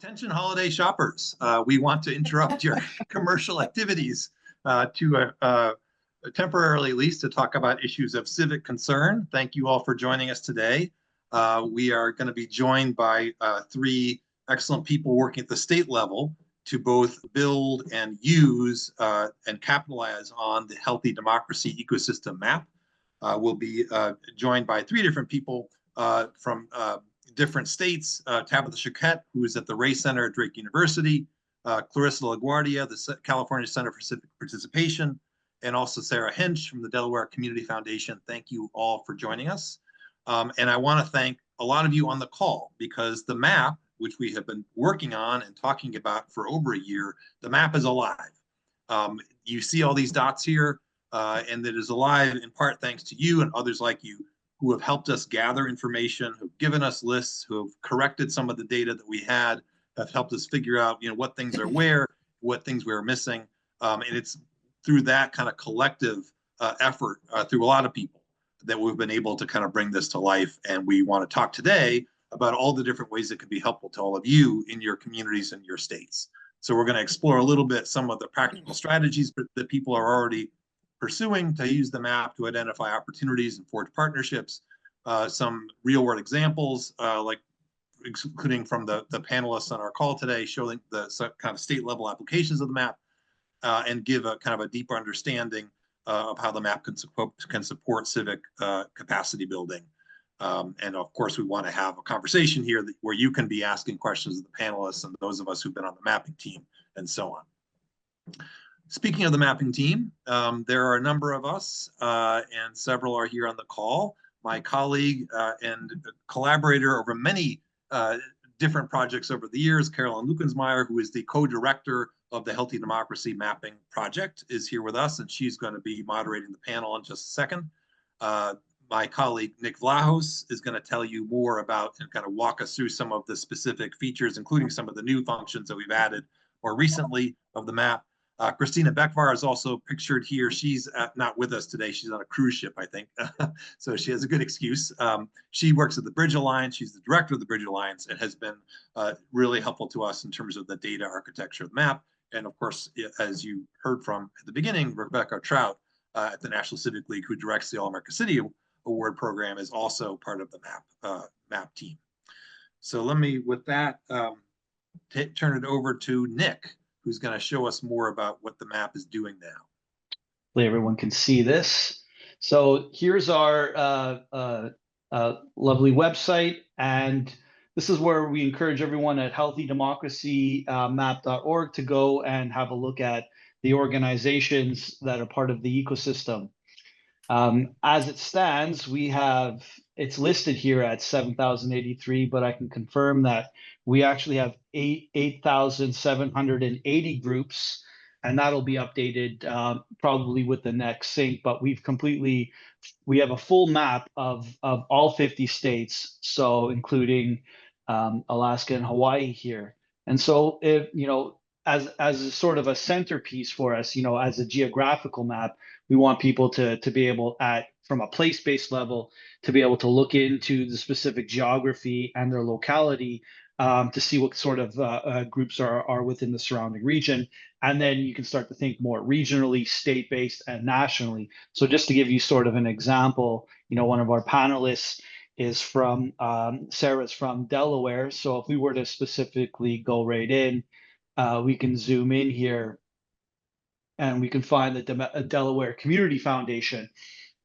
Attention holiday shoppers. We want to interrupt your commercial activities to temporarily at least to talk about issues of civic concern. Thank you all for joining us today. We are going to be joined by three excellent people working at the state level to both build and use and capitalize on the Healthy Democracy Ecosystem Map. We'll be joined by three different people from different states, Tabitha Choquette, who is at the Ray Center at Drake University, Clarissa LaGuardia, the California Center for Civic Participation, and also Sarah Hinch from the Delaware Community Foundation. Thank you all for joining us. And I want to thank a lot of you on the call, because the map, which we have been working on and talking about for over a year, the map is alive. You see all these dots here, and it is alive in part thanks to you and others like you who have helped us gather information, who've given us lists, who have corrected some of the data that we had, have helped us figure out, what things are where, what things we are missing. And it's through that kind of collective effort through a lot of people that we've been able to kind of bring this to life. And we want to talk today about all the different ways it could be helpful to all of you in your communities and your states. So we're going to explore a little bit some of the practical strategies that people are already pursuing to use the map to identify opportunities and forge partnerships, some real world examples, like including from the panelists on our call today, showing the kind of state level applications of the map, and give a kind of a deeper understanding of how the map can support civic capacity building. And of course, we want to have a conversation here where you can be asking questions of the panelists and those of us who've been on the mapping team and so on. Speaking of the mapping team, there are a number of us, and several are here on the call. My colleague and collaborator over many different projects over the years, Carolyn Lukensmeyer, who is the co-director of the Healthy Democracy Mapping Project, is here with us, and she's going to be moderating the panel in just a second. My colleague, Nick Vlahos, is going to tell you more about and kind of walk us through some of the specific features, including some of the new functions that we've added more recently of the map. Christina Beckvar is also pictured here. She's not with us today. She's on a cruise ship, I think. So she has a good excuse. She works at the Bridge Alliance. She's the director of the Bridge Alliance and has been really helpful to us in terms of the data architecture of the map. And of course, as you heard from at the beginning, Rebecca Trout at the National Civic League, who directs the All-America City Award program, is also part of the map team. So let me, with that, turn it over to Nick, who's going to show us more about what the map is doing now. Hopefully everyone can see this. So here's our lovely website, and this is where we encourage everyone at healthydemocracymap.org to go and have a look at the organizations that are part of the ecosystem. As it stands, it's listed here at 7,083, but I can confirm that we actually have 8,780 groups, and that'll be updated probably with the next sync. But we have a full map of all 50 states, so including Alaska and Hawaii here. And so, as a sort of a centerpiece for us, as a geographical map, we want people to be able from a place-based level to be able to look into the specific geography and their locality to see what sort of groups are within the surrounding region. And then you can start to think more regionally, state-based, and nationally. So just to give you sort of an example, one of our panelists is Sarah's from Delaware. So if we were to specifically go right in, we can zoom in here and we can find the Delaware Community Foundation.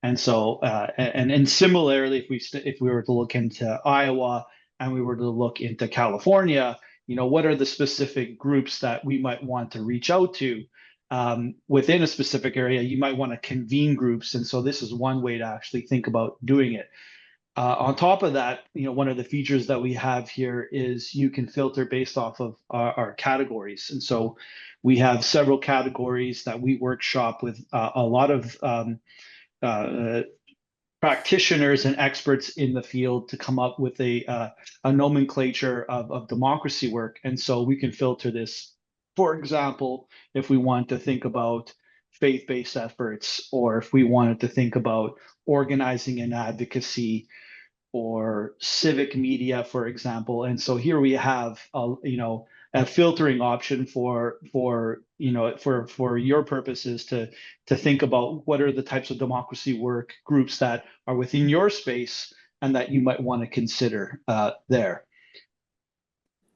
And so, and similarly, if we were to look into Iowa and we were to look into California, what are the specific groups that we might want to reach out to within a specific area? You might want to convene groups. And so this is one way to actually think about doing it. On top of that, one of the features that we have here is you can filter based off of our categories. And so we have several categories that we workshop with a lot of practitioners and experts in the field to come up with a nomenclature of democracy work. And so we can filter this, for example, if we want to think about faith-based efforts, or if we wanted to think about organizing and advocacy, or civic media, for example. And so here we have a filtering option for your purposes to think about what are the types of democracy work groups that are within your space and that you might want to consider there.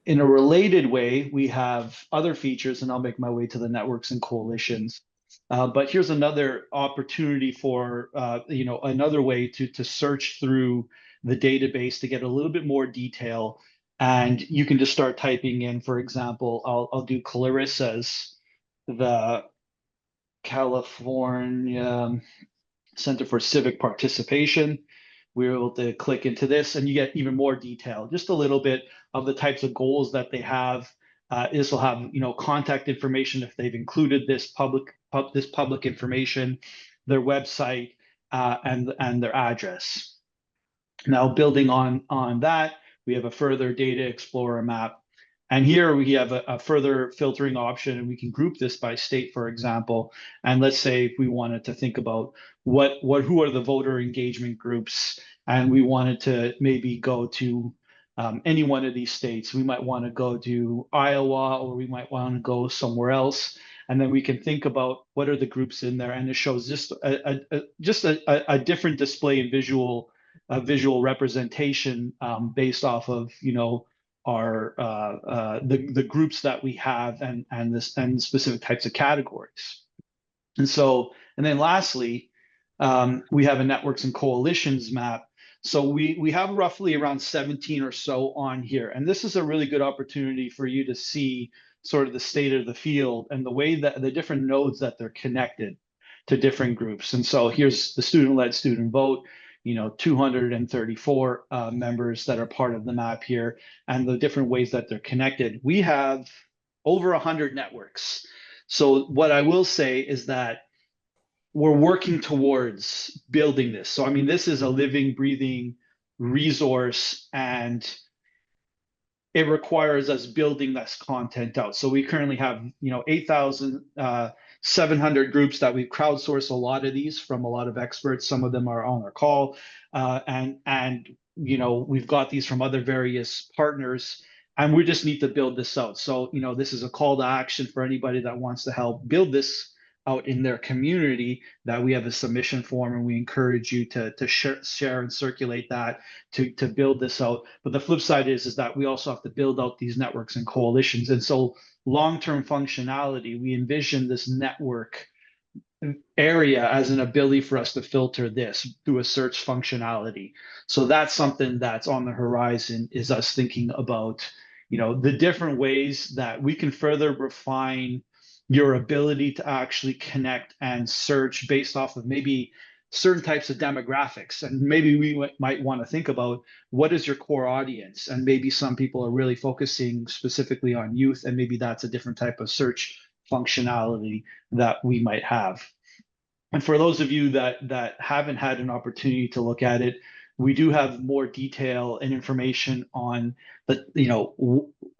In a related way, we have other features, and I'll make my way to the networks and coalitions. But here's another opportunity for another way to search through the database to get a little bit more detail. And you can just start typing in, for example, I'll do Clarissa's, the California Center for Civic Participation. We were able to click into this, and you get even more detail, just a little bit of the types of goals that they have. This will have contact information if they've included this public information, their website, and their address. Now, building on that, we have a further data explorer map. And here we have a further filtering option, and we can group this by state, for example. And let's say if we wanted to think about who are the voter engagement groups, and we wanted to maybe go to any one of these states. We might want to go to Iowa, or we might want to go somewhere else. And then we can think about what are the groups in there, and it shows just a different display and visual representation based off of our the groups that we have and specific types of categories. And then lastly, we have a networks and coalitions map. So we have roughly around 17 or so on here. And this is a really good opportunity for you to see sort of the state of the field and the way that the different nodes that they're connected to different groups. And so here's the student-led student vote, 234 members that are part of the map here, and the different ways that they're connected. We have over 100 networks. So what I will say is that we're working towards building this. So, I mean, this is a living, breathing resource, and it requires us building this content out. So we currently have, 8,700 groups that we've crowdsourced a lot of these from a lot of experts. Some of them are on our call, and we've got these from other various partners, and we just need to build this out. So, this is a call to action for anybody that wants to help build this out in their community, that we have a submission form, and we encourage you to share and circulate that to build this out. But the flip side is that we also have to build out these networks and coalitions. And so long-term functionality, we envision this network area as an ability for us to filter this through a search functionality. So that's something that's on the horizon, is us thinking about, the different ways that we can further refine your ability to actually connect and search based off of maybe certain types of demographics. And maybe we might want to think about what is your core audience. And maybe some people are really focusing specifically on youth, and maybe that's a different type of search functionality that we might have. And for those of you that haven't had an opportunity to look at it, we do have more detail and information on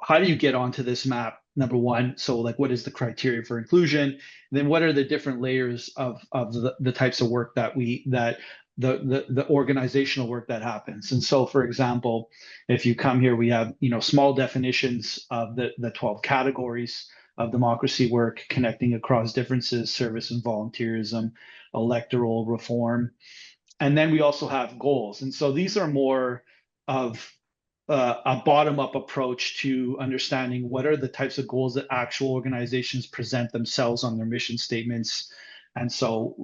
how do you get onto this map, number one. So like, what is the criteria for inclusion? And then what are the different layers of the types of work that the organizational work that happens. And so, for example, if you come here, we have, small definitions of the 12 categories of democracy work, connecting across differences, service and volunteerism, electoral reform. And then we also have goals. And so these are more of a bottom-up approach to understanding what are the types of goals that actual organizations present themselves on their mission statements. And so,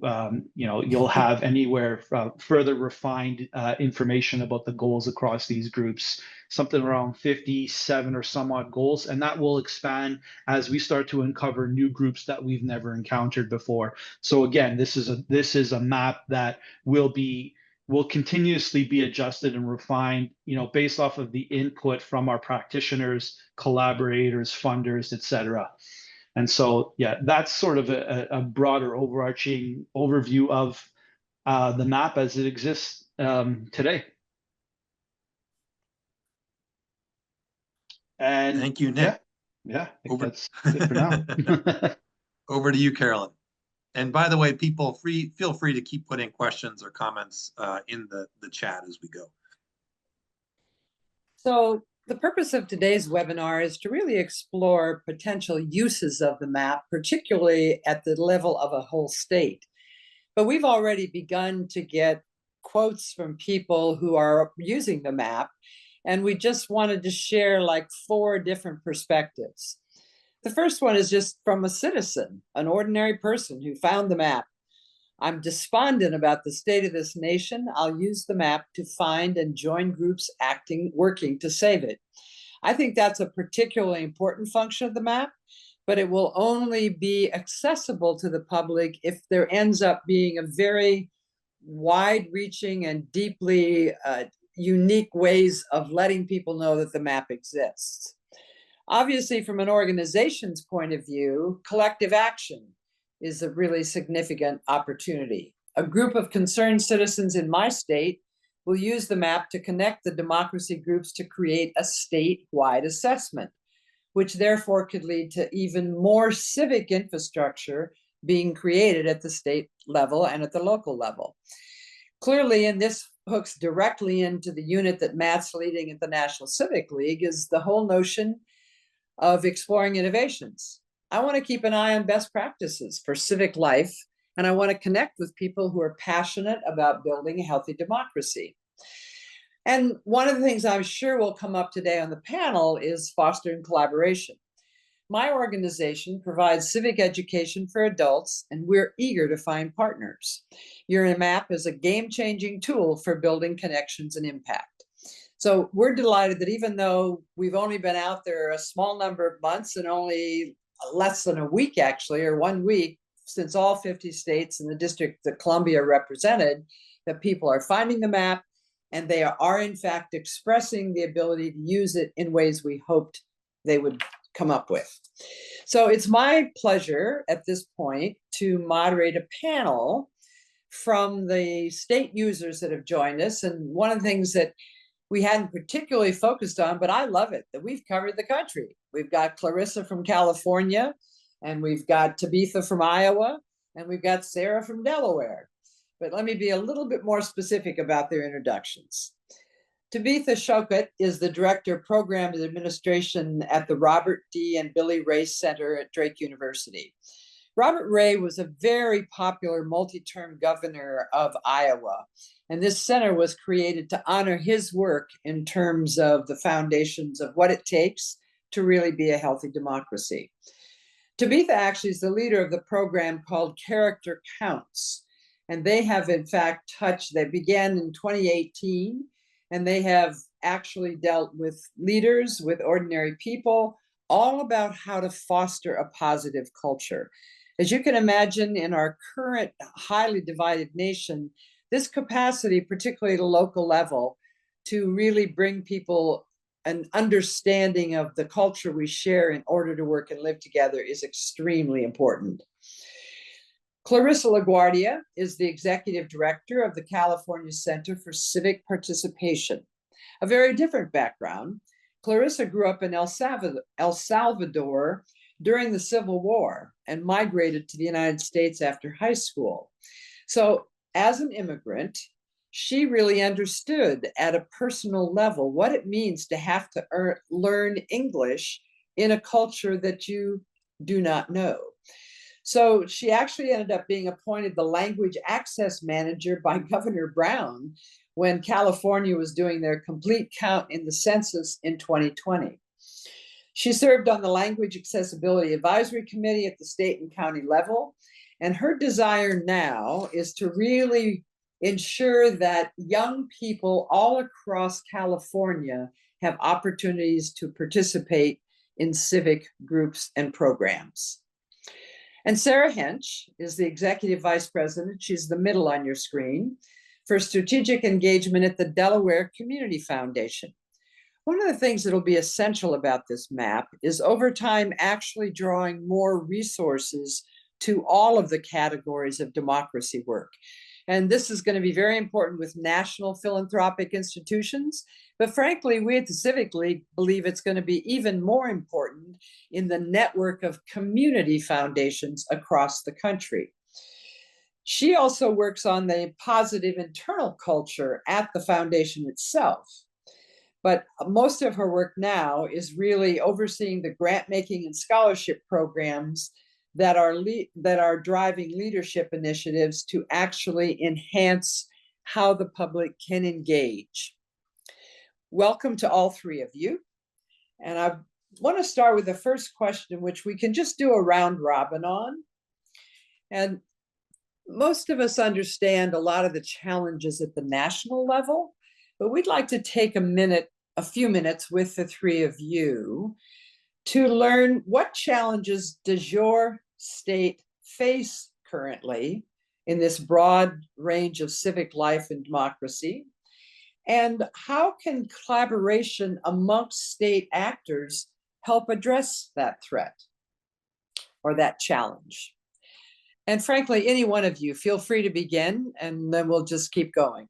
you'll have anywhere further refined information about the goals across these groups, something around 57 or some odd goals. And that will expand as we start to uncover new groups that we've never encountered before. So again, this is a map that will continuously be adjusted and refined, based off of the input from our practitioners, collaborators, funders, et cetera. And so, yeah, that's sort of a broader overarching overview of the map as it exists today. And thank you, Nick. Yeah, I think that's it for now. Over to you, Carolyn. And by the way, people feel free to keep putting questions or comments in the chat as we go. So the purpose of today's webinar is to really explore potential uses of the map, particularly at the level of a whole state. But we've already begun to get quotes from people who are using the map, and we just wanted to share like 4 different perspectives. The first one is just from a citizen, an ordinary person who found the map. I'm despondent about the state of this nation. I'll use the map to find and join groups working to save it. I think that's a particularly important function of the map, but it will only be accessible to the public if there ends up being a very wide-reaching and deeply unique ways of letting people know that the map exists. Obviously, from an organization's point of view, collective action is a really significant opportunity. A group of concerned citizens in my state will use the map to connect the democracy groups to create a statewide assessment, which therefore could lead to even more civic infrastructure being created at the state level and at the local level. Clearly, and this hooks directly into the unit that Matt's leading at the National Civic League, is the whole notion of exploring innovations. I want to keep an eye on best practices for civic life, and I want to connect with people who are passionate about building a healthy democracy. And one of the things I'm sure will come up today on the panel is fostering collaboration. My organization provides civic education for adults, and we're eager to find partners. Your map is a game-changing tool for building connections and impact. So we're delighted that even though we've only been out there a small number of months and only less than a week, actually, or 1 week, since all 50 states and the District of Columbia represented, that people are finding the map, and they are in fact expressing the ability to use it in ways we hoped they would come up with. So it's my pleasure at this point to moderate a panel from the state users that have joined us. And one of the things that we hadn't particularly focused on, but I love it, that we've covered the country. We've got Clarissa from California, and we've got Tabitha from Iowa, and we've got Sarah from Delaware. But let me be a little bit more specific about their introductions. Tabitha Shokut is the Director of Programs and Administration at the Robert D. and Billy Ray Center at Drake University. Robert Ray was a very popular multi-term governor of Iowa, and this center was created to honor his work in terms of the foundations of what it takes to really be a healthy democracy. Tabitha actually is the leader of the program called Character Counts, and they have in fact they began in 2018, and they have actually dealt with leaders, with ordinary people, all about how to foster a positive culture. As you can imagine, in our current highly divided nation, this capacity, particularly at a local level, to really bring people an understanding of the culture we share in order to work and live together is extremely important. Clarissa LaGuardia is the Executive Director of the California Center for Civic Participation. A very different background. Clarissa grew up in El Salvador during the Civil War and migrated to the United States after high school. So as an immigrant, she really understood at a personal level what it means to have to learn English in a culture that you do not know. So she actually ended up being appointed the language access manager by Governor Brown when California was doing their complete count in the census in 2020. She served on the Language Accessibility Advisory Committee at the state and county level, and her desire now is to really ensure that young people all across California have opportunities to participate in civic groups and programs. And Sarah Hench is the Executive Vice President, she's the middle on your screen, for strategic engagement at the Delaware Community Foundation. One of the things that'll be essential about this map is over time actually drawing more resources to all of the categories of democracy work. And this is going to be very important with national philanthropic institutions. But frankly, we at the Civic League believe it's going to be even more important in the network of community foundations across the country. She also works on the positive internal culture at the foundation itself. But most of her work now is really overseeing the grant making and scholarship programs that are driving leadership initiatives to actually enhance how the public can engage. Welcome to all three of you. And I want to start with the first question, which we can just do a round robin on. And most of us understand a lot of the challenges at the national level, but we'd like to take a few minutes with the three of you to learn what challenges does your state face currently in this broad range of civic life and democracy, and how can collaboration amongst state actors help address that threat or that challenge? And frankly, any one of you, feel free to begin, and then we'll just keep going.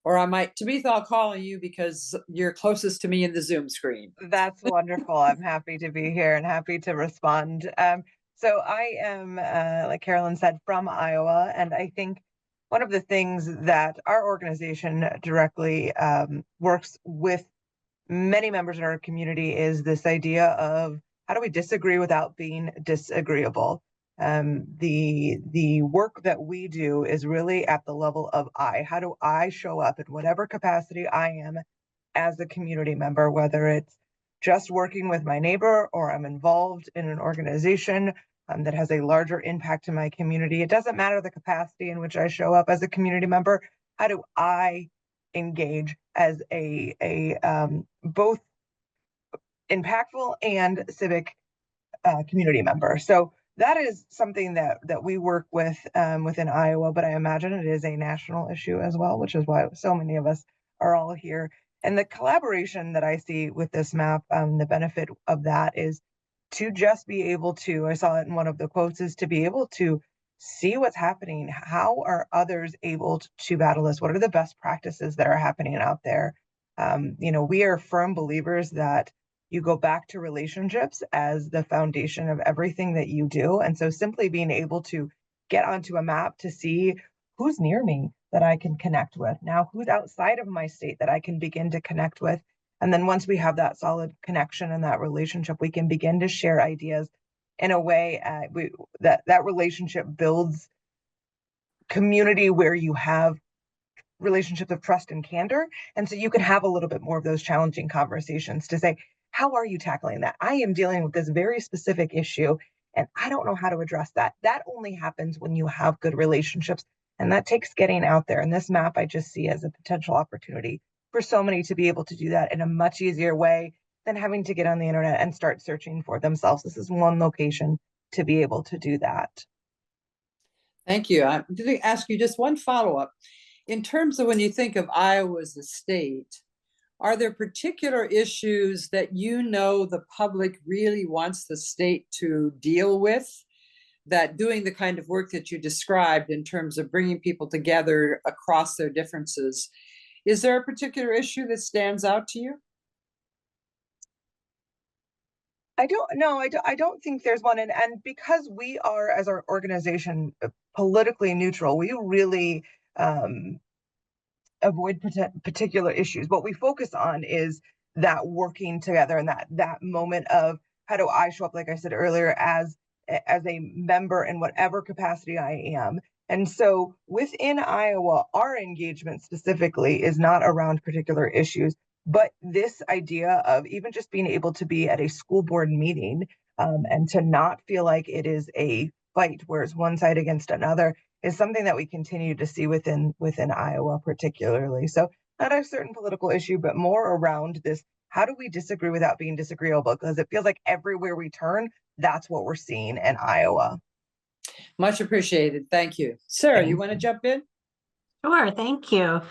Or I might, Tabitha, I'll call on you because you're closest to me in the Zoom screen. That's wonderful. I'm happy to be here and happy to respond. So I am, like Carolyn said, from Iowa, and I think one of the things that our organization directly works with many members in our community is this idea of how do we disagree without being disagreeable? The work that we do is really at the level of I. How do I show up in whatever capacity I am as a community member, whether it's just working with my neighbor or I'm involved in an organization that has a larger impact in my community. It doesn't matter the capacity in which I show up as a community member. How do I engage as a both impactful and civic community member? So that is something that we work with within Iowa, but I imagine it is a national issue as well, which is why so many of us are all here. And the collaboration that I see with this map, the benefit of that is to just be able to, I saw it in one of the quotes, is to be able to see what's happening. How are others able to battle this? What are the best practices that are happening out there? We are firm believers that you go back to relationships as the foundation of everything that you do. And so simply being able to get onto a map to see who's near me that I can connect with, now who's outside of my state that I can begin to connect with. And then once we have that solid connection and that relationship, we can begin to share ideas in a way that relationship builds community where you have relationships of trust and candor. And so you can have a little bit more of those challenging conversations to say, how are you tackling that? I am dealing with this very specific issue and I don't know how to address that. That only happens when you have good relationships. And that takes getting out there. And this map I just see as a potential opportunity for so many to be able to do that in a much easier way than having to get on the internet and start searching for themselves. This is one location to be able to do that. Thank you. I'm going to ask you just one follow-up. In terms of when you think of Iowa as a state, are there particular issues that you know the public really wants the state to deal with, that doing the kind of work that you described in terms of bringing people together across their differences, is there a particular issue that stands out to you? I don't think there's one. And because we are, as our organization, politically neutral, we really avoid particular issues. What we focus on is that working together and that moment of how do I show up, like I said earlier, as a member in whatever capacity I am. And so within Iowa, our engagement specifically is not around particular issues, but this idea of even just being able to be at a school board meeting and to not feel like it is a fight where it's one side against another is something that we continue to see within Iowa particularly. So not a certain political issue, but more around this, how do we disagree without being disagreeable? Because it feels like everywhere we turn, that's what we're seeing in Iowa. Much appreciated. Thank you. Sarah, you want to jump in? Sure, thank you.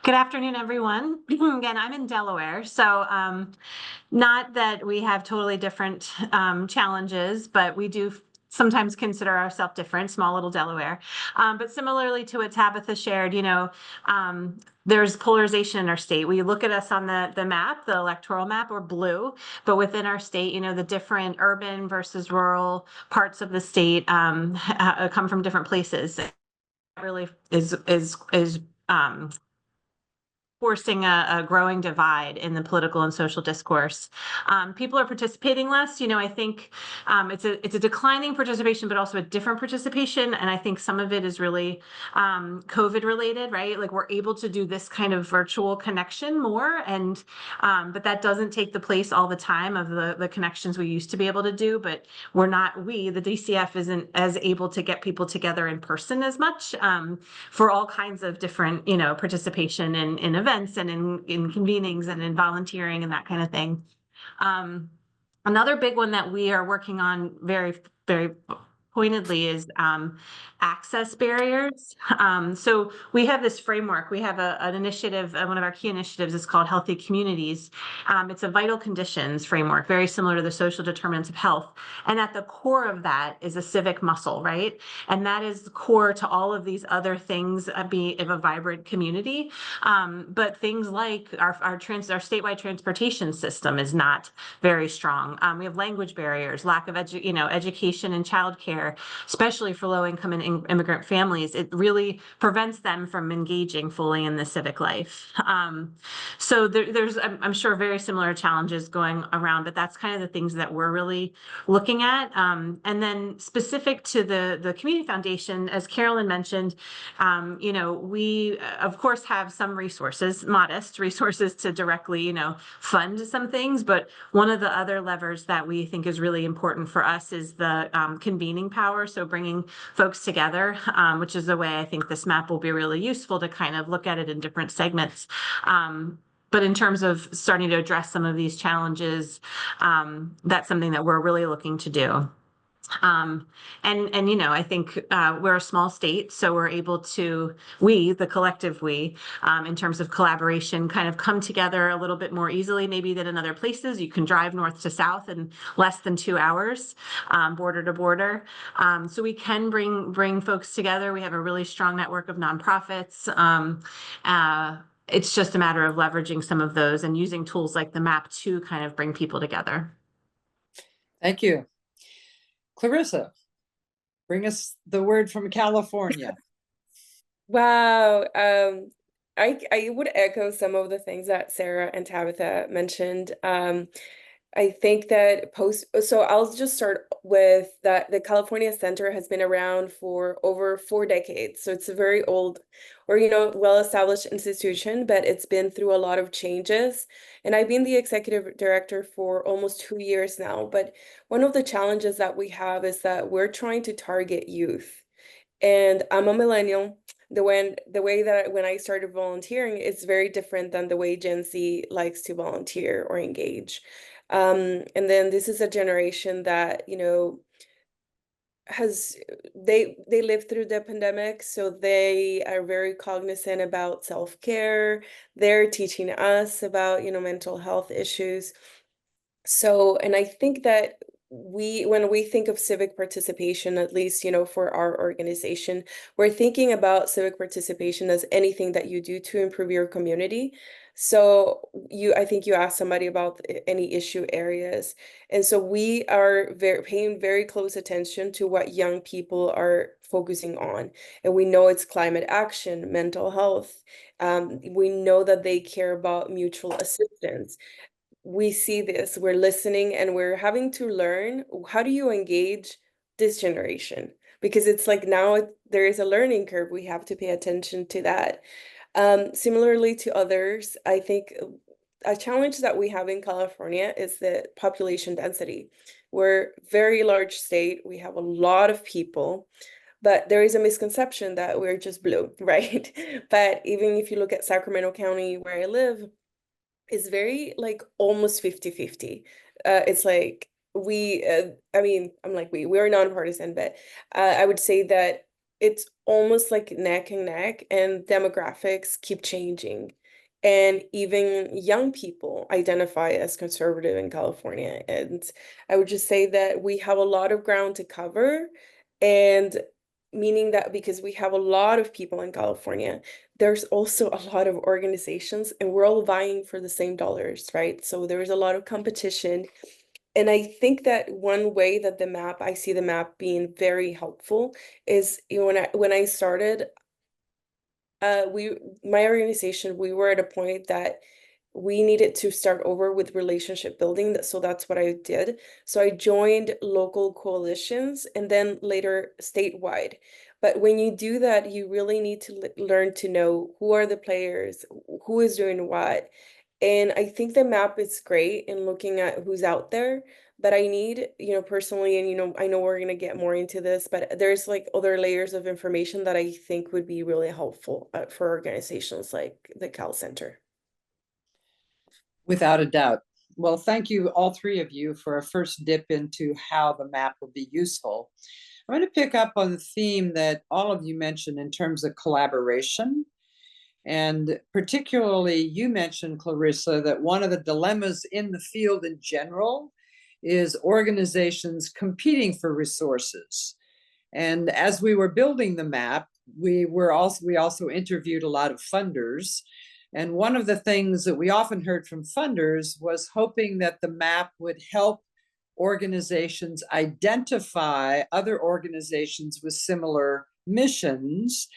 Good afternoon, everyone. Again, I'm in Delaware, so not that we have totally different challenges, but we do sometimes consider ourselves different, small little Delaware. But similarly to what Tabitha shared, there's polarization in our state. We look at us on the map, the electoral map, we're blue, but within our state, the different urban versus rural parts of the state come from different places. Really is forcing a growing divide in the political and social discourse. People are participating less. I think it's a declining participation, but also a different participation. And I think some of it is really COVID related, right? Like we're able to do this kind of virtual connection more, and but that doesn't take the place all the time of the connections we used to be able to do. But the DCF isn't as able to get people together in person as much for all kinds of different, participation in events and in convenings and in volunteering and that kind of thing. Another big one that we are working on very, very pointedly is access barriers. So we have this framework. We have an initiative, one of our key initiatives is called Healthy Communities. It's a vital conditions framework, very similar to the social determinants of health. And at the core of that is a civic muscle, right? And that is core to all of these other things of a vibrant community. But things like our statewide transportation system is not very strong. We have language barriers, lack of education and childcare, especially for low-income and immigrant families. It really prevents them from engaging fully in the civic life. So there's, I'm sure, very similar challenges going around, but that's kind of the things that we're really looking at. And then specific to the Community Foundation, as Carolyn mentioned, we of course have some resources, modest resources to directly, fund some things. But one of the other levers that we think is really important for us is the convening power. So bringing folks together, which is the way I think this map will be really useful to kind of look at it in different segments. But in terms of starting to address some of these challenges, that's something that we're really looking to do. I think we're a small state, so we're able to, the collective in terms of collaboration, kind of come together a little bit more easily maybe than in other places. You can drive north to south in less than 2 hours, border to border. So we can bring folks together. We have a really strong network of nonprofits. It's just a matter of leveraging some of those and using tools like the map to kind of bring people together. Thank you. Clarissa, bring us the word from California. Wow. I would echo some of the things that Sarah and Tabitha mentioned. I think that so I'll just start with that the California Center has been around for over 4 decades. So it's a very old or, well-established institution, but it's been through a lot of changes. And I've been the executive director for almost 2 years now. But one of the challenges that we have is that we're trying to target youth. And I'm a millennial. The way that when I started volunteering, it's very different than the way Gen Z likes to volunteer or engage. And then this is a generation that, they lived through the pandemic, so they are very cognizant about self-care. They're teaching us about, mental health issues. So, and I think that when we think of civic participation, at least, for our organization, we're thinking about civic participation as anything that you do to improve your community. So I think you asked somebody about any issue areas. And so we are paying very close attention to what young people are focusing on. And we know it's climate action, mental health. We know that they care about mutual assistance. We see this, we're listening, and we're having to learn, how do you engage this generation? Because it's like now there is a learning curve. We have to pay attention to that. Similarly to others, I think a challenge that we have in California is the population density. We're a very large state. We have a lot of people, but there is a misconception that we're just blue, right? But even if you look at Sacramento County, where I live, is very like almost 50-50. It's like we're nonpartisan, but I would say that it's almost like neck and neck, and demographics keep changing. And even young people identify as conservative in California. And I would just say that we have a lot of ground to cover, and meaning that because we have a lot of people in California, there's also a lot of organizations, and we're all vying for the same dollars, right? So there's a lot of competition. And I think that one way that I see the map being very helpful is, when I started, my organization, we were at a point that we needed to start over with relationship building. So that's what I did. So I joined local coalitions and then later statewide. But when you do that, you really need to learn to know who are the players, who is doing what. And I think the map is great in looking at who's out there, but I need, personally, and I know we're going to get more into this, but there's like other layers of information that I think would be really helpful for organizations like the Cal Center. Without a doubt. Well, thank you, all three of you, for a first dip into how the map will be useful. I'm going to pick up on the theme that all of you mentioned in terms of collaboration. And particularly, you mentioned, Clarissa, that one of the dilemmas in the field in general is organizations competing for resources. And as we were building the map, we also interviewed a lot of funders. And one of the things that we often heard from funders was hoping that the map would help organizations identify other organizations with similar missions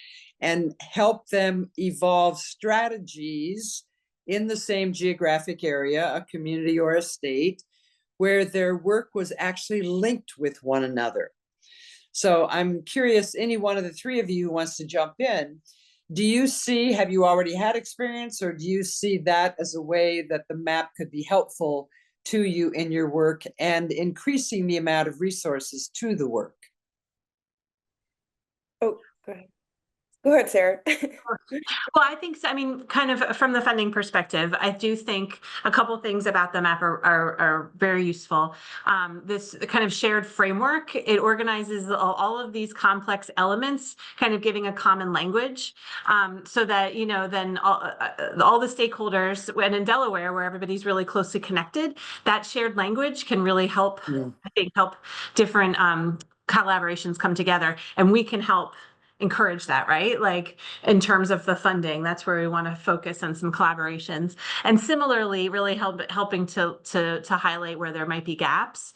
and help them evolve strategies in the same geographic area, a community or a state, where their work was actually linked with one another. So I'm curious, any one of the three of you who wants to jump in, have you already had experience, or do you see that as a way that the map could be helpful to you in your work and increasing the amount of resources to the work? Oh, go ahead. Go ahead, Sarah. Well, I think, I mean, kind of from the funding perspective, I do think a couple things about the map are very useful. This kind of shared framework, it organizes all of these complex elements, kind of giving a common language, so that, then all the stakeholders, and in Delaware, where everybody's really closely connected, that shared language can really help, I think, help different collaborations come together, and we can help encourage that, right? Like in terms of the funding, that's where we want to focus on some collaborations, and similarly, really helping to highlight where there might be gaps.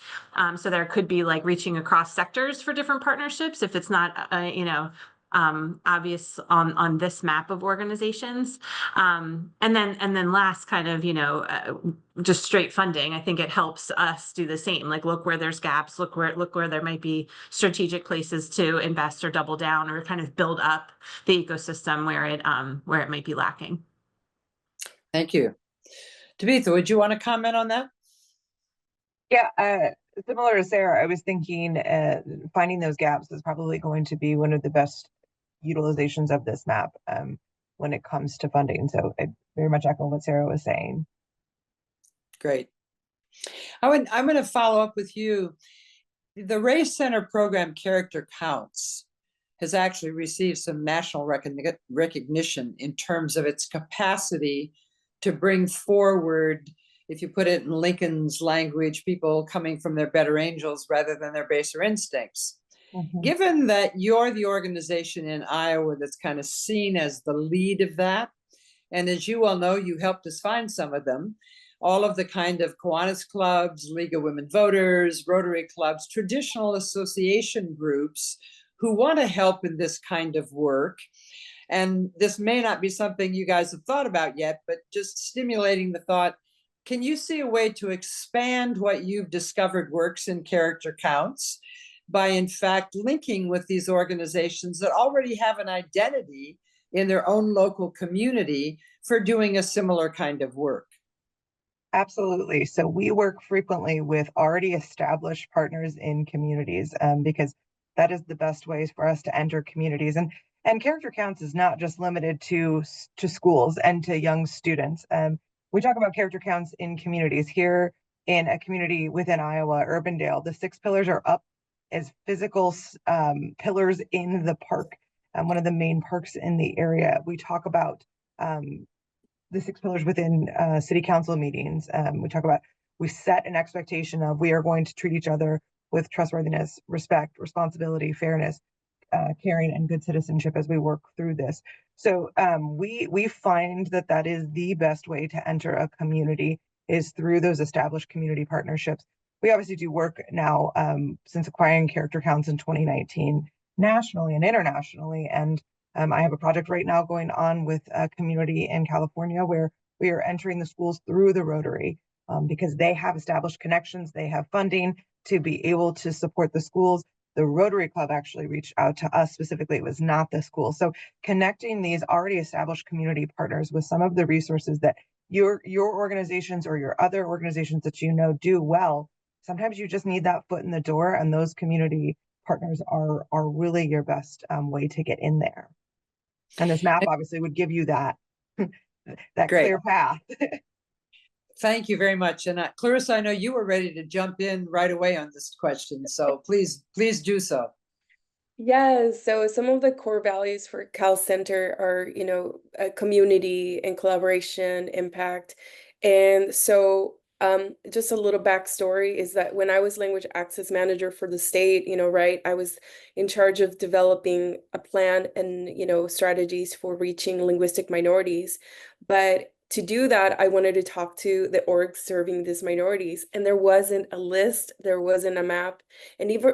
So there could be like reaching across sectors for different partnerships if it's not, obvious on this map of organizations. And then last, kind of, just straight funding. I think it helps us do the same. Like, look where there's gaps, look where there might be strategic places to invest or double down or kind of build up the ecosystem where it might be lacking. Thank you. Tabitha, would you want to comment on that? Yeah, similar to Sarah, I was thinking finding those gaps is probably going to be one of the best utilizations of this map when it comes to funding. So I very much echo what Sarah was saying. Great. I'm going to follow up with you. The Race Center program, Character Counts, has actually received some national recognition in terms of its capacity to bring forward, if you put it in Lincoln's language, people coming from their better angels rather than their baser instincts. Mm-hmm. Given that you're the organization in Iowa that's kind of seen as the lead of that, and as you all know, you helped us find some of them, all of the kind of Kiwanis clubs, League of Women Voters, Rotary clubs, traditional association groups who want to help in this kind of work. And this may not be something you guys have thought about yet, but just stimulating the thought, can you see a way to expand what you've discovered works in Character Counts by, in fact, linking with these organizations that already have an identity in their own local community for doing a similar kind of work? Absolutely. So we work frequently with already established partners in communities because that is the best ways for us to enter communities. And Character Counts is not just limited to schools and to young students. We talk about Character Counts in communities. Here in a community within Iowa, Urbandale, the 6 pillars are up as physical pillars in the park, one of the main parks in the area. We talk about the 6 pillars within city council meetings. We set an expectation of we are going to treat each other with trustworthiness, respect, responsibility, fairness, caring, and good citizenship as we work through this. So we find that is the best way to enter a community is through those established community partnerships. We obviously do work now since acquiring Character Counts in 2019 nationally and internationally, and I have a project right now going on with a community in California where we are entering the schools through the Rotary because they have established connections, they have funding to be able to support the schools. The Rotary Club actually reached out to us specifically. It was not the school. So connecting these already established community partners with some of the resources that your organizations or your other organizations that you know do well, sometimes you just need that foot in the door, and those community partners are really your best way to get in there. And this map obviously would give you that that Great. clear path. Thank you very much. And Clarissa, I know you were ready to jump in right away on this question, so please do so. Yeah, so some of the core values for Cal Center are, community and collaboration, impact. And so just a little backstory is that when I was language access manager for the state, right, I was in charge of developing a plan and, strategies for reaching linguistic minorities. But to do that, I wanted to talk to the orgs serving these minorities, and there wasn't a list, there wasn't a map, and even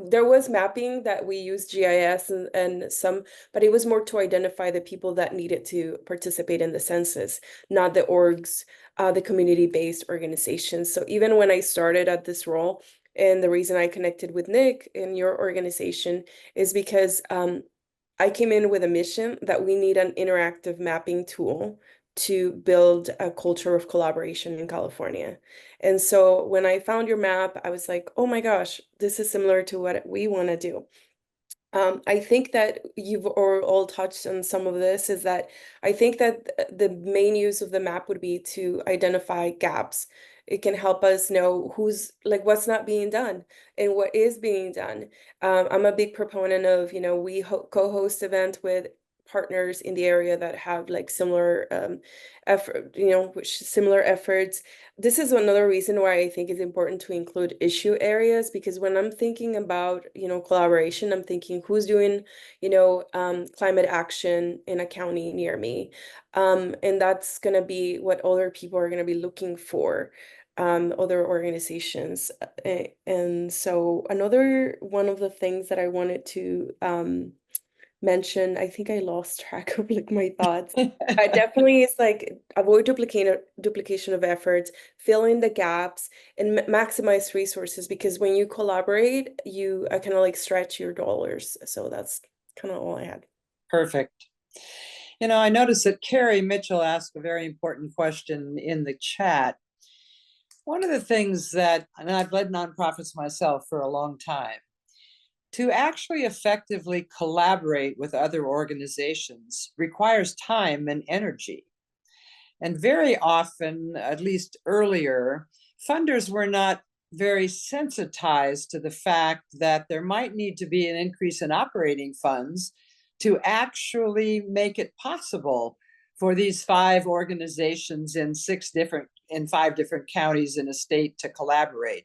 there was mapping that we used GIS and some, but it was more to identify the people that needed to participate in the census, not the orgs, the community-based organizations. So even when I started at this role, and the reason I connected with Nick in your organization is because I came in with a mission that we need an interactive mapping tool to build a culture of collaboration in California. And so when I found your map, I was like, oh my gosh, this is similar to what we want to do. I think that you've all touched on some of this, is that I think that the main use of the map would be to identify gaps. It can help us know what's not being done and what is being done. I'm a big proponent of, we co-host events with partners in the area that have similar effort, similar efforts. This is another reason why I think it's important to include issue areas, because when I'm thinking about, collaboration, I'm thinking who's doing, climate action in a county near me. And that's going to be what other people are going to be looking for, other organizations. And so another one of the things that I wanted to mention, I think I lost track of my thoughts. Definitely is avoid duplication of efforts, fill in the gaps, and maximize resources, because when you collaborate, you kind of stretch your dollars. So that's kind of all I had. Perfect. I noticed that Carrie Mitchell asked a very important question in the chat. One of the things that, and I've led nonprofits myself for a long time, to actually effectively collaborate with other organizations requires time and energy. And very often, at least earlier, funders were not very sensitized to the fact that there might need to be an increase in operating funds to actually make it possible for these 5 organizations in 5 different counties in a state to collaborate.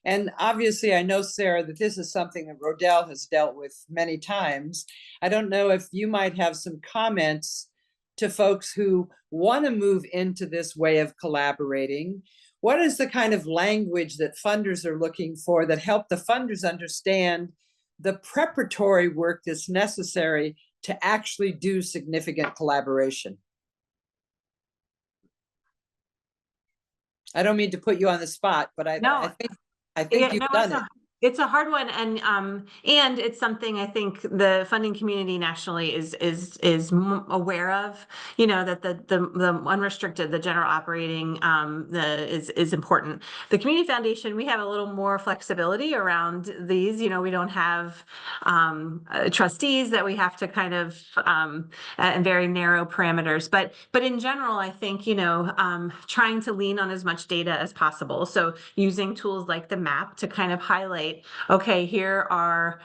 And obviously, I know, Sarah, that this is something that Rodell has dealt with many times. I don't know if you might have some comments to folks who want to move into this way of collaborating. What is the kind of language that funders are looking for that help the funders understand the preparatory work that's necessary to actually do significant collaboration? I don't mean to put you on the spot, but I think you've done it. It's a hard one, and it's something I think the funding community nationally is aware of. That the unrestricted, the general operating, is important. The community foundation, we have a little more flexibility around these. We don't have trustees that we have to kind of and very narrow parameters. But in general, I think trying to lean on as much data as possible. So using tools like the map to kind of highlight, okay, here are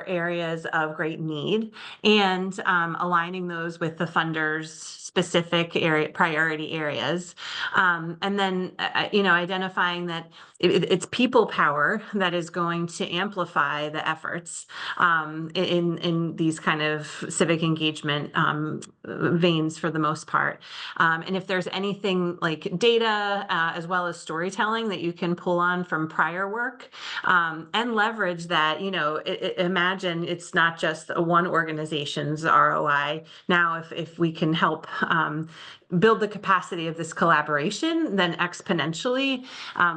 areas of great need, and aligning those with the funders' specific priority areas, and then identifying that it's people power that is going to amplify the efforts in these kind of civic engagement veins for the most part. And if there's anything like data as well as storytelling that you can pull on from prior their work, and leverage that, imagine it's not just one organization's ROI. Now, if we can help build the capacity of this collaboration, then exponentially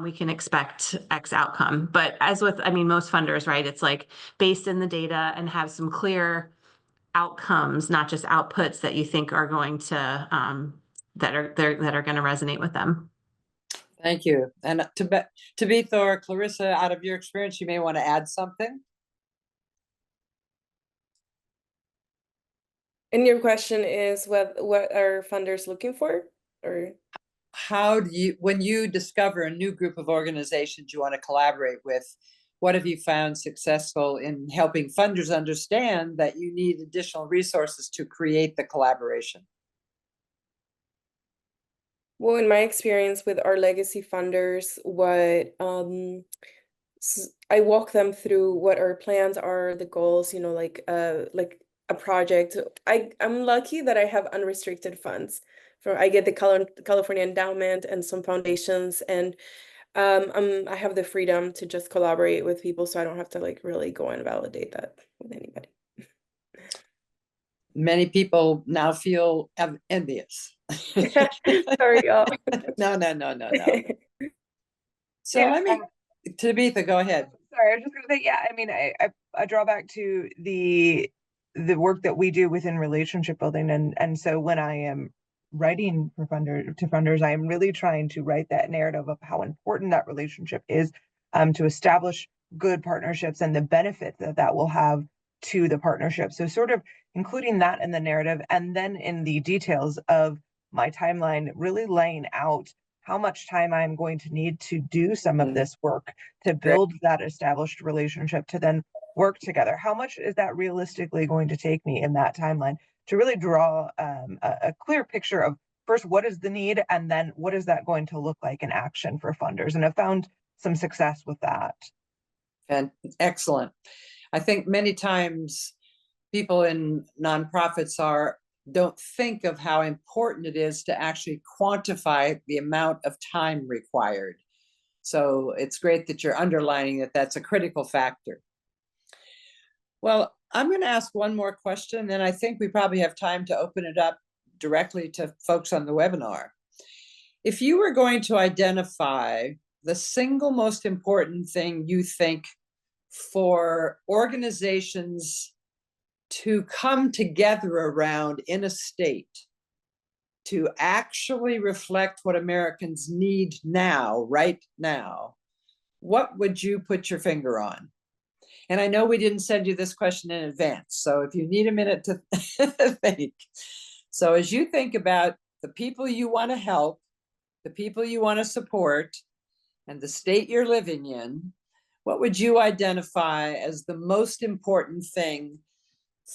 we can expect X outcome. But as with, most funders, right, it's like based in the data and have some clear outcomes, not just outputs that you think are going to that are going to resonate with them. Thank you. And Tabitha or Clarissa, out of your experience, you may want to add something. And your question is what are funders looking for, or how do you, when you discover a new group of organizations you want to collaborate with, what have you found successful in helping funders understand that you need additional resources to create the collaboration? Well, in my experience with our legacy funders, what I walk them through what our plans are, the goals, like a project. I'm lucky that I have unrestricted funds. I get the California Endowment and some foundations, and I have the freedom to just collaborate with people, so I don't have to really go and validate that with anybody. Many people now feel envious. Sorry, y'all. No. So Yeah, let me, Tabitha, go ahead. Sorry, I was just going to say, yeah, I draw back to the work that we do within relationship building, and so when I am writing to funders, I am really trying to write that narrative of how important that relationship is, to establish good partnerships and the benefit that will have to the partnership. So sort of including that in the narrative, and then in the details of my timeline, really laying out how much time I'm going to need to do some of this work to build that established relationship, to then work together. How much is that realistically going to take me in that timeline to really draw a clear picture of, first, what is the need, and then what is that going to look like in action for funders? And I've found some success with that. And excellent. I think many times people in nonprofits don't think of how important it is to actually quantify the amount of time required. So it's great that you're underlining that that's a critical factor. Well, I'm going to ask one more question, and I think we probably have time to open it up directly to folks on the webinar. If you were going to identify the single most important thing you think for organizations to come together around in a state to actually reflect what Americans need now, right now, what would you put your finger on? And I know we didn't send you this question in advance, so if you need a minute to think. So as you think about the people you want to help, the people you want to support, and the state you're living in, what would you identify as the most important thing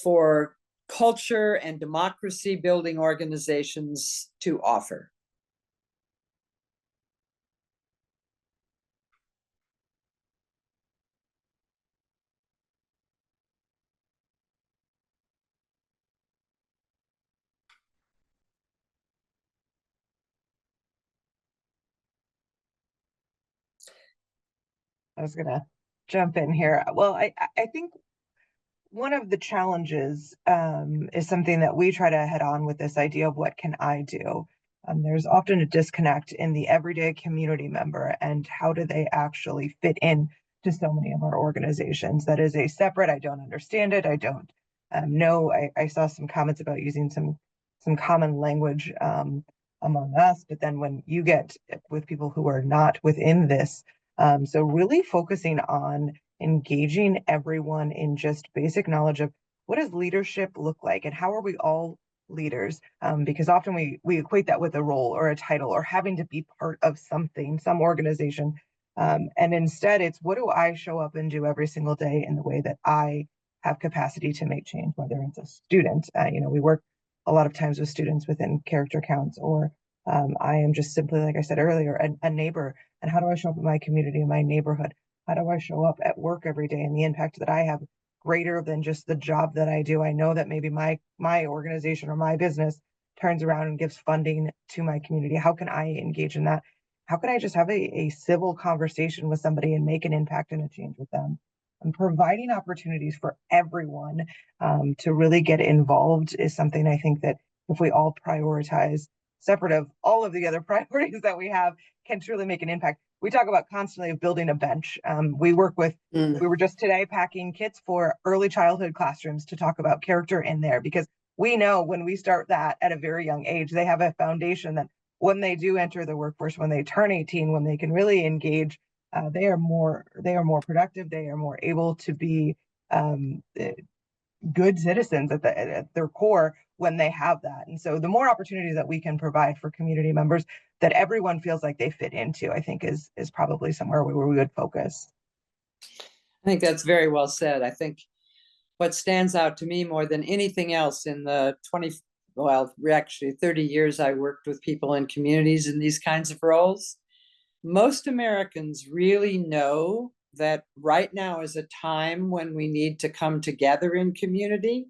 for culture and democracy building organizations to offer? I was gonna jump in here. Well, I think one of the challenges is something that we try to head on with this idea of what can I do? There's often a disconnect in the everyday community member and how do they actually fit in to so many of our organizations. That is a separate, I don't understand it, I don't know. I saw some comments about using some common language among us, but then when you get with people who are not within this, so really focusing on engaging everyone in just basic knowledge of what does leadership look like and how are we all leaders, because often we equate that with a role or a title or having to be part of something, some organization, and instead it's what do I show up and do every single day in the way that I have capacity to make change, whether it's a student, we work a lot of times with students within character counts, or I am just simply, like I said earlier, a neighbor. And how do I show up in my community, in my neighborhood? How do I show up at work every day and the impact that I have greater than just the job that I do? I know that maybe my organization or my business turns around and gives funding to my community. How can I engage in that? how can I just have a civil conversation with somebody and make an impact and a change with them? And providing opportunities for everyone to really get involved is something I think that if we all prioritize, separate of all of the other priorities that we have, can truly make an impact. We talk about constantly building a bench. We work with, we were just today packing kits for early childhood classrooms to talk about character in there, because we know when we start that at a very young age, they have a foundation that when they do enter the workforce, when they turn 18, when they can really engage, they are more productive. They are more able to be good citizens at their core when they have that. And so the more opportunities that we can provide for community members that everyone feels like they fit into, I think is probably somewhere where we would focus. I think that's very well said. I think what stands out to me more than anything else in the 30 years I worked with people in communities in these kinds of roles, most Americans really know that right now is a time when we need to come together in community,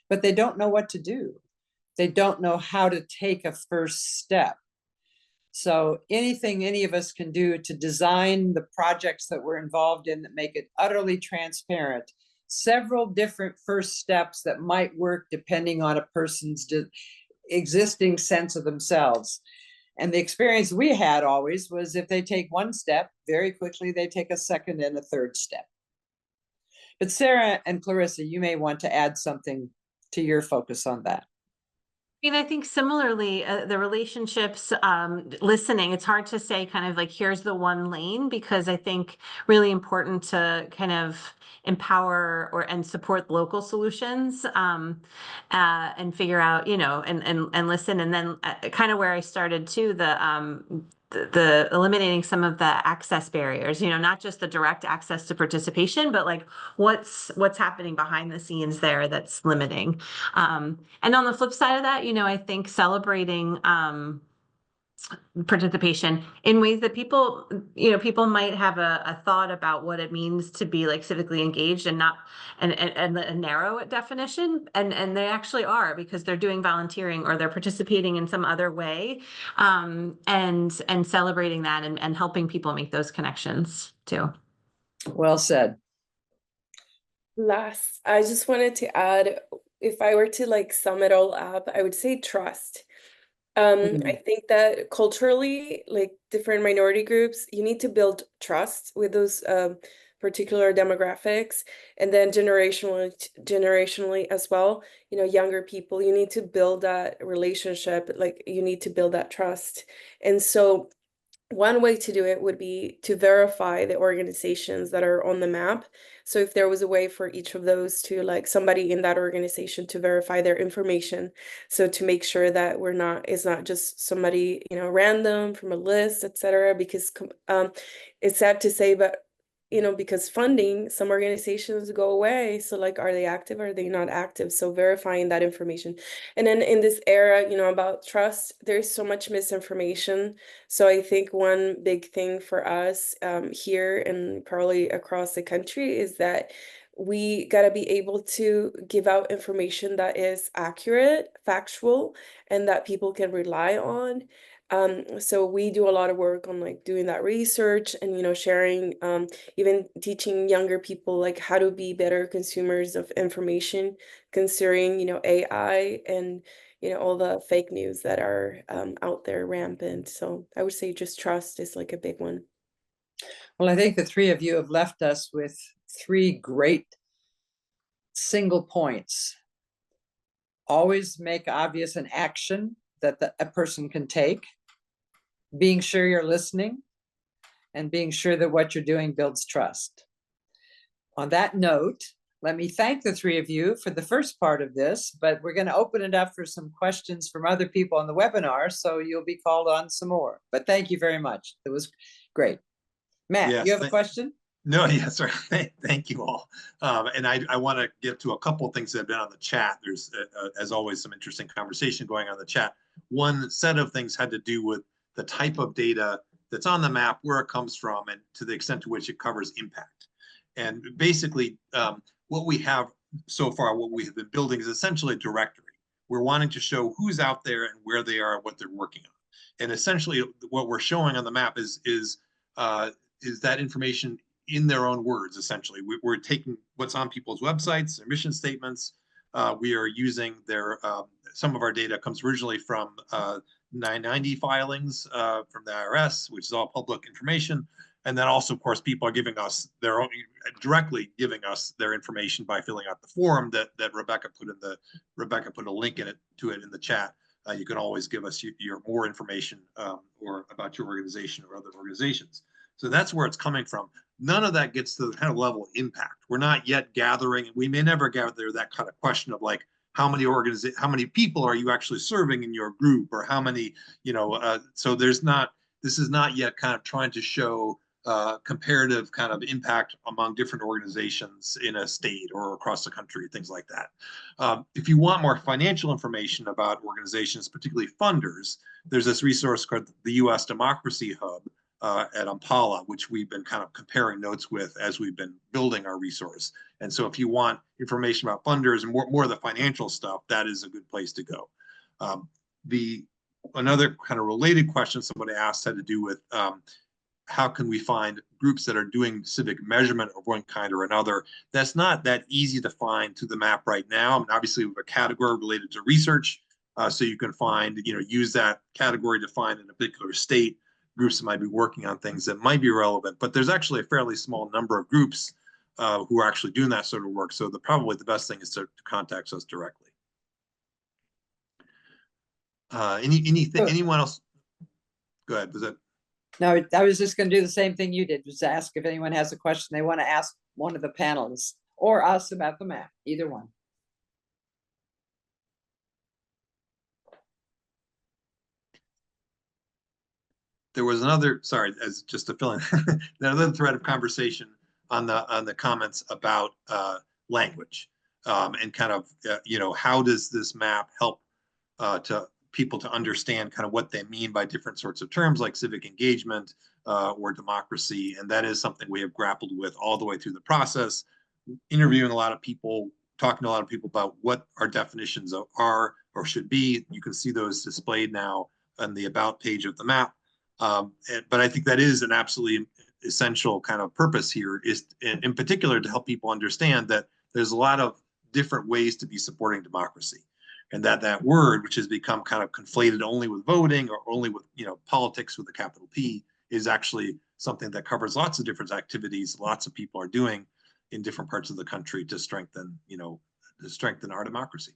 but they don't know what to do. They don't know how to take a first step. So anything any of us can do to design the projects that we're involved in that make it utterly transparent, several different first steps that might work depending on a person's existing sense of themselves. And the experience we had always was if they take one step, very quickly they take a second and a third step. But Sarah and Clarissa, you may want to add something to your focus on that. I mean, I think similarly, the relationships, listening, it's hard to say kind of like, here's the one lane, because I think really important to kind of empower and support local solutions, and figure out, and listen. And then kind of where I started too, the eliminating some of the access barriers, not just the direct access to participation, but like what's happening behind the scenes there that's limiting. And on the flip side of that, I think celebrating participation in ways that people might have a thought about what it means to be like civically engaged and not and a narrow definition, and they actually are, because they're doing volunteering or they're participating in some other way, and celebrating that and helping people make those connections too. Well said. Last, I just wanted to add, if I were to like sum it all up, I would say trust. I think that culturally, like different minority groups, you need to build trust with those particular demographics, and then generationally as well. Younger people, you need to build that relationship, like you need to build that trust. And so one way to do it would be to verify the organizations that are on the map. So if there was a way for each of those to, like, somebody in that organization to verify their information, so to make sure that it's not just somebody, random from a list, etc. Because it's sad to say, but because funding, some organizations go away. So like, are they active? Are they not active? So verifying that information. And then in this era, about trust, there's so much misinformation. So I think one big thing for us here and probably across the country is that we got to be able to give out information that is accurate, factual, and that people can rely on. So we do a lot of work on like doing that research and, sharing, even teaching younger people like how to be better consumers of information, considering, AI and, all the fake news that are out there rampant. So I would say just trust is like a big one. Well, I think the three of you have left us with three great single points. Always make obvious an action that a person can take, being sure you're listening, and being sure that what you're doing builds trust. On that note, let me thank the three of you for the first part of this, but we're going to open it up for some questions from other people on the webinar, so you'll be called on some more. But thank you very much. It was great. Matt, Yes, you have a question? No, yes, sir. Thank you all. And I want to get to a couple of things that have been on the chat. There's, as always, some interesting conversation going on in the chat. One set of things had to do with the type of data that's on the map, where it comes from, and to the extent to which it covers impact. And basically, what we have so far, what we have been building is essentially a directory. We're wanting to show who's out there and where they are and what they're working on. And essentially what we're showing on the map is that information in their own words. Essentially, we're taking what's on people's websites, their mission statements. We are using their, some of our data comes originally from 990 filings from the IRS, which is all public information. And then also, of course, people are giving us their own, directly giving us their information by filling out the form that Rebecca put a link to it in the chat. You can always give us your more information or about your organization or other organizations. So that's where it's coming from. None of that gets to the kind of level of impact. We're not yet gathering, we may never gather that kind of question of like, how many people are you actually serving in your group, or how many, so this is not yet kind of trying to show comparative kind of impact among different organizations in a state or across the country, things like that. If you want more financial information about organizations, particularly funders, there's this resource called the U.S. Democracy Hub at Impala, which we've been kind of comparing notes with as we've been building our resource. And so if you want information about funders and more of the financial stuff, that is a good place to go. Another kind of related question somebody asked had to do with how can we find groups that are doing civic measurement of one kind or another? That's not that easy to find through the map right now. I mean, obviously we have a category related to research, so you can find, use that category to find in a particular state groups that might be working on things that might be relevant. But there's actually a fairly small number of groups who are actually doing that sort of work. So probably the best thing is to contact us directly. Anyone else? Go ahead. Was that? No, I was just going to do the same thing you did, just ask if anyone has a question they want to ask one of the panelists or us about the map, either one. There was another, sorry, as just to fill in, another thread of conversation on the comments about language and kind of, how does this map help to people to understand kind of what they mean by different sorts of terms like civic engagement or democracy. And that is something we have grappled with all the way through the process, interviewing a lot of people, talking to a lot of people about what our definitions are or should be. You can see those displayed now on the about page of the map. But I think that is an absolutely essential kind of purpose here, is in particular to help people understand that there's a lot of different ways to be supporting democracy. And that word, which has become kind of conflated only with voting or only with, politics with a capital P, is actually something that covers lots of different activities lots of people are doing in different parts of the country to strengthen, our democracy.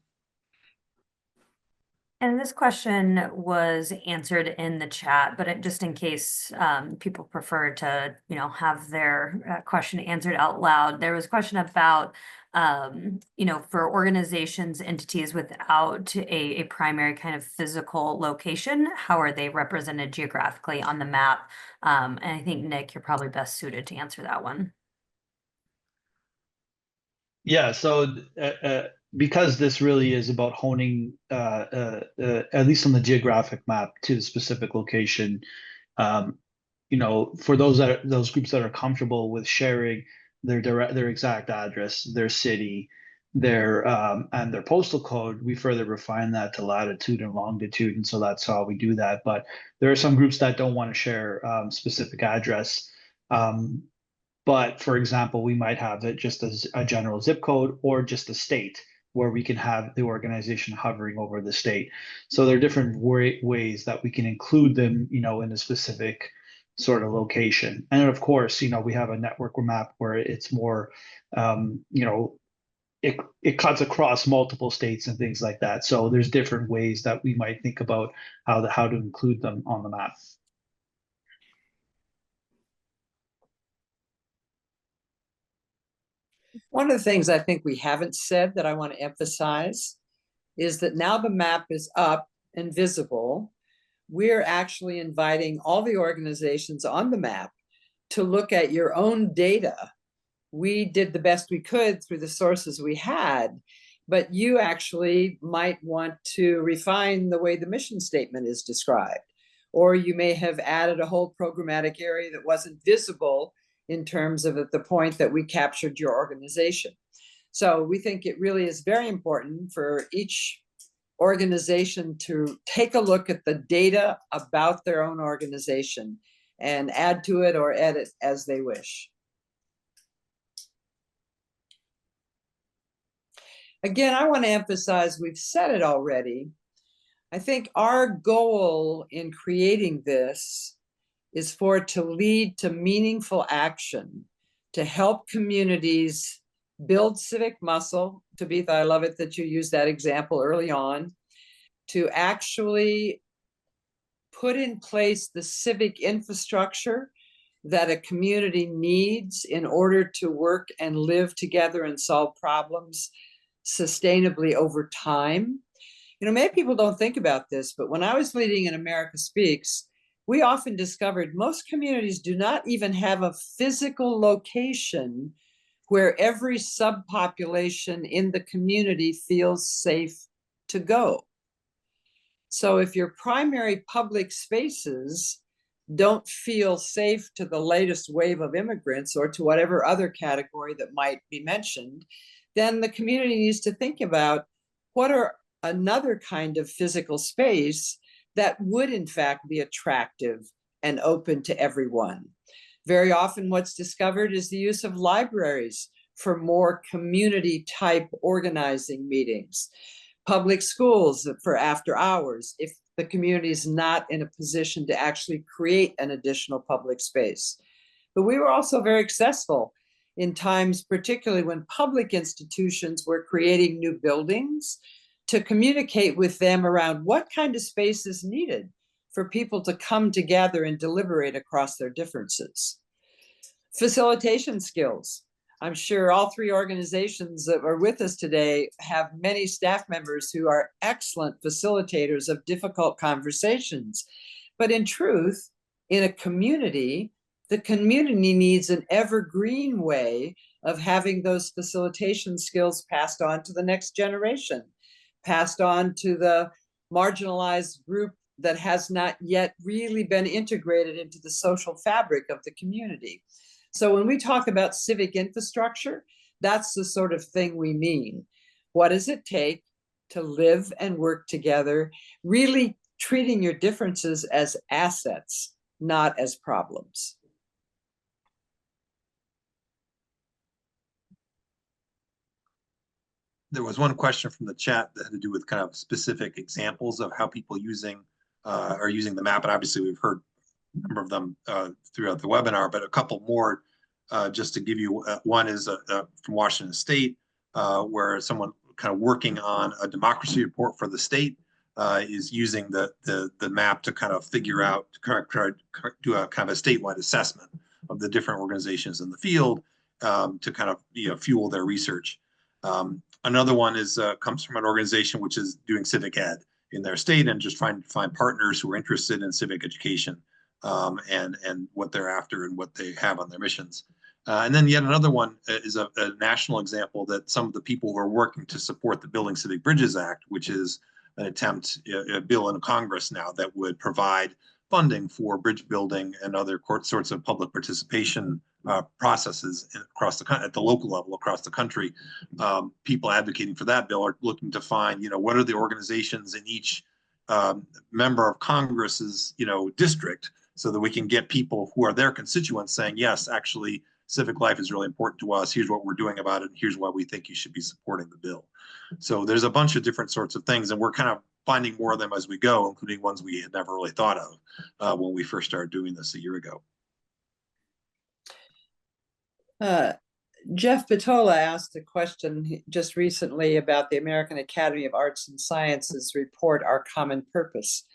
And this question was answered in the chat, but just in case people prefer to, have their question answered out loud, there was a question about, for organizations, entities without a primary kind of physical location, how are they represented geographically on the map? And I think, Nick, you're probably best suited to answer that one. Yeah, so because this really is about honing, at least on the geographic map, to the specific location, for those groups that are comfortable with sharing their exact address, their city, their and their postal code, we further refine that to latitude and longitude, and so that's how we do that. But there are some groups that don't want to share specific address. But for example, we might have it just as a general zip code or just a state where we can have the organization hovering over the state. So there are different ways that we can include them, in a specific sort of location. And then of course, we have a network map where it's more, it cuts across multiple states and things like that. So there's different ways that we might think about how to include them on the map. One of the things I think we haven't said that I want to emphasize is that now the map is up and visible, we're actually inviting all the organizations on the map to look at your own data. We did the best we could through the sources we had, but you actually might want to refine the way the mission statement is described, or you may have added a whole programmatic area that wasn't visible in terms of at the point that we captured your organization. So we think it really is very important for each organization to take a look at the data about their own organization and add to it or edit as they wish. Again, I want to emphasize, we've said it already. I think our goal in creating this is for it to lead to meaningful action, to help communities build civic muscle. Tabitha, I love it that you used that example early on, to actually put in place the civic infrastructure that a community needs in order to work and live together and solve problems sustainably over time. You know, many people don't think about this, but when I was leading in America Speaks, we often discovered most communities do not even have a physical location where every subpopulation in the community feels safe to go. So if your primary public spaces don't feel safe to the latest wave of immigrants or to whatever other category that might be mentioned, then the community needs to think about what are another kind of physical space that would in fact be attractive and open to everyone. Very often what's discovered is the use of libraries for more community type organizing meetings, public schools for after hours, if the community is not in a position to actually create an additional public space. But we were also very successful in times, particularly when public institutions were creating new buildings, to communicate with them around what kind of space is needed for people to come together and deliberate across their differences. Facilitation skills. I'm sure all three organizations that are with us today have many staff members who are excellent facilitators of difficult conversations. But in truth, in a community, the community needs an evergreen way of having those facilitation skills passed on to the next generation, passed on to the marginalized group that has not yet really been integrated into the social fabric of the community. So when we talk about civic infrastructure, that's the sort of thing we mean. What does it take to live and work together, really treating your differences as assets, not as problems? There was one question from the chat that had to do with kind of specific examples of how people are using the map. And obviously we've heard a number of them throughout the webinar, but a couple more just to give you. One is from Washington State, where someone kind of working on a democracy report for the state is using the map to kind of figure out, do a kind of a statewide assessment of the different organizations in the field to kind of fuel their research. Another one is comes from an organization which is doing civic ed in their state and just trying to find partners who are interested in civic education and what they're after and what they have on their missions. And then yet another one is a national example that some of the people who are working to support the Building Civic Bridges Act, which is an attempt, a bill in Congress now that would provide funding for bridge building and other sorts of public participation processes across the at the local level across the country. People advocating for that bill are looking to find, what are the organizations in each member of Congress's, district, so that we can get people who are their constituents saying, yes, actually, civic life is really important to us. Here's what we're doing about it. Here's why we think you should be supporting the bill. So there's a bunch of different sorts of things, and we're kind of finding more of them as we go, including ones we had never really thought of when we first started doing this a year ago. Jeff Patola asked a question just recently about the American Academy of Arts and Sciences report, Our Common Purpose.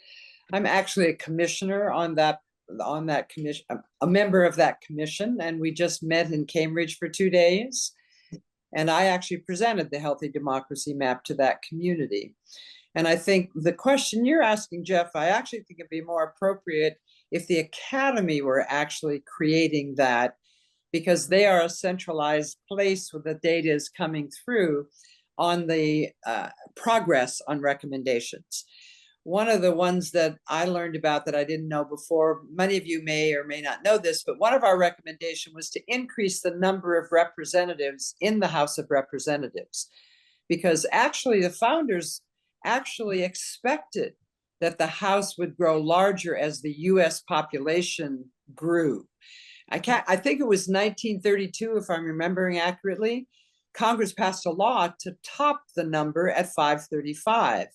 I'm actually a commissioner on that commission, a member of that commission, and we just met in Cambridge for 2 days. And I actually presented the Healthy Democracy Map to that community. And I think the question you're asking, Jeff, I actually think it'd be more appropriate if the Academy were actually creating that, because they are a centralized place where the data is coming through on the progress on recommendations. One of the ones that I learned about that I didn't know before, many of you may or may not know this, but one of our recommendations was to increase the number of representatives in the House of Representatives, because actually the founders actually expected that the House would grow larger as the US population grew. I think it was 1932, if I'm remembering accurately, Congress passed a law to top the number at 535,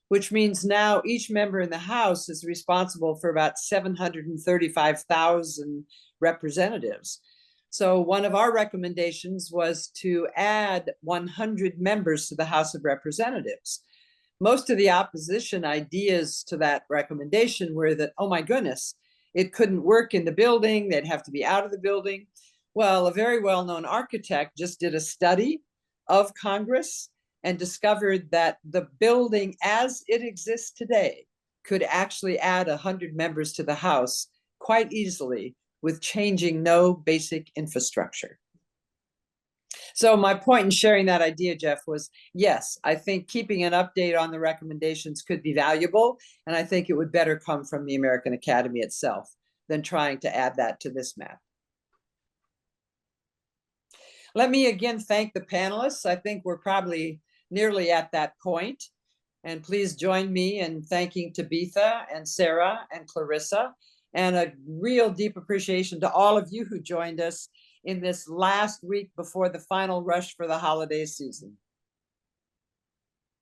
which means now each member in the House is responsible for about 735,000 representatives. So one of our recommendations was to add 100 members to the House of Representatives. Most of the opposition ideas to that recommendation were that, oh my goodness, it couldn't work in the building, they'd have to be out of the building. Well, a very well-known architect just did a study of Congress and discovered that the building as it exists today could actually add 100 members to the House quite easily with changing no basic infrastructure. So my point in sharing that idea, Jeff, was yes, I think keeping an update on the recommendations could be valuable, and I think it would better come from the American Academy itself than trying to add that to this map. Let me again thank the panelists. I think we're probably nearly at that point. And please join me in thanking Tabitha and Sarah and Clarissa, and a real deep appreciation to all of you who joined us in this last week before the final rush for the holiday season.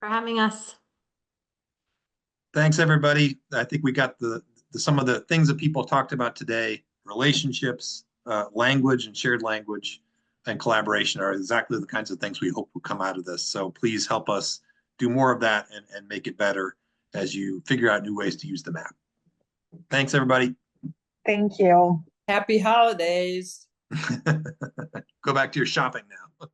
For having us. Thanks, everybody. I think we got some of the things that people talked about today: relationships, language and shared language, and collaboration are exactly the kinds of things we hope will come out of this. So please help us do more of that and make it better as you figure out new ways to use the map. Thanks, everybody. Thank you. Happy holidays. Go back to your shopping now.